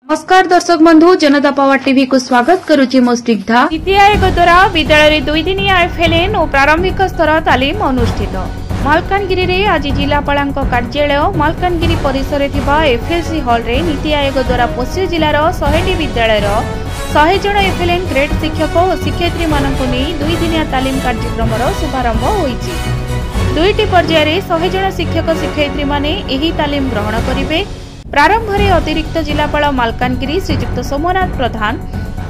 नमस्कार दर्शक बंधु जनता पावर टीवी को स्वागत करुची मो स्निग्धा। नीति आयोग द्वारा विद्यालय 2 दिनिया एफएलएन और प्रारंभिक स्तर तालीम अनुष्ठित। मालकानगिरी रे आज जिलापाल कार्यालय मालकानगिरी परिसर एफएलसी हॉल रे नीति आयोग द्वारा पश्चिम जिलार 100 विद्यालय 100 जन एफएलएन ग्रेड शिक्षक और शिक्षयित्री मानक नहीं 2 दिनिया तालीम कार्यक्रम शुभारंभ होईची। दुईटी पर्यायर 100 जन शिक्षक शिक्षयित्री माने एही तालीम ग्रहण करिवे। प्रारंभ में अतिरिक्त जिलापाल मालकानगिरी श्रीजुक्त सोमनाथ प्रधान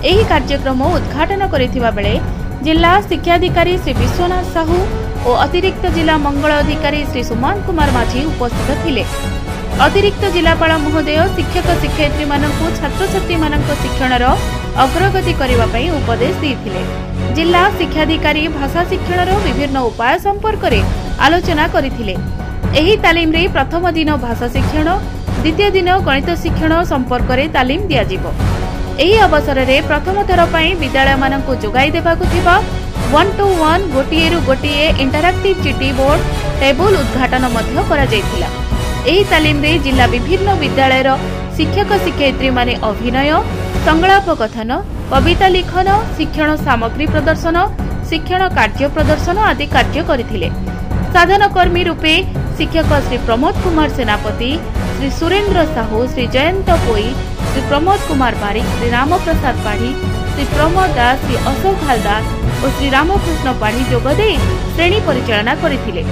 एही कार्यक्रम उद्घाटन करिथिबा बेले जिला शिक्षाधिकारी श्री विश्वनाथ साहू और अतिरिक्त जिला मंगल अधिकारी श्री सुमन कुमार माझी उपस्थित थिले। अतिरिक्त जिलापाल महोदय शिक्षक शिक्षयित्री मानकु छात्र छात्री मानक शिक्षणर अग्रगति करिबा पई उपदेश दैथिले। जिला शिक्षाधिकारी भाषा शिक्षणर विभिन्न उपाय संपर्क रे आलोचना करिथिले। एही तालीम रे प्रथम दिन भाषा शिक्षण द्वितीय दिन गणित शिक्षण संपर्क में तालीम दियाजिबो। एही अवसर में प्रथम थर पई विद्यालय मानकु जोगाई देबाकु थिबा 1-to-1 गोटिएरु गोटिए इंटरैक्टिव चिटी बोर्ड टेबल उद्घाटन मध्य करा जायतिला। एही तालीम रे जिला विभिन्न विद्यालयर शिक्षक शिक्षयित्री माने अभिनय संगलाप कथन कविता लिखन शिक्षण सामग्री प्रदर्शन शिक्षण कार्य प्रदर्शन आदि कार्य करथिले। साधन कर्मी रूपे शिक्षक श्री प्रमोद कुमार सेनापति श्री सुरेंद्र साहू श्री जयंत पोई श्री प्रमोद कुमार बारिक श्री रामप्रसाद पाढ़ी श्री प्रमोद दास श्री अशोक हालदार और श्री रामकृष्ण पाढ़ी जोगदे श्रेणी परिचालना करथिले।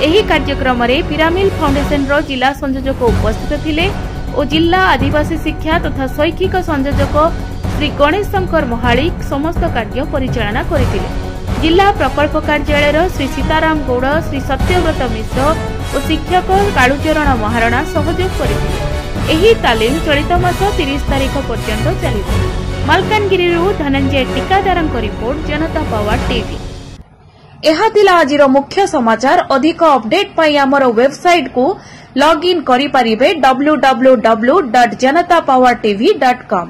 एही कार्यक्रम रे पिरामिल फाउंडेशन रो जिला संयोजक उपस्थित थिले और जिला आदिवासी शिक्षा तथा शैक्षिक संयोजक श्री गणेश शंकर महालिक समस्त कार्य परिचालना करथिले। जिला प्रकल्प कार्यालय श्री सीताराम गौड़ श्री सत्यव्रत मिश्र और शिक्षक कालुचरण महारणा सहयोग करथिले। एही तालीम चलित मास 30 तारिख पर्यंत चलिबो। मालकानगिरी धनंजय टीकादारंक रिपोर्ट जनता पावर टीवी। एहा थिला आजिर मुख्य समाचार। अधिक अपडेट पाई हमर वेबसाइट को लॉग इन करि परिबे www.janatapowertv.com।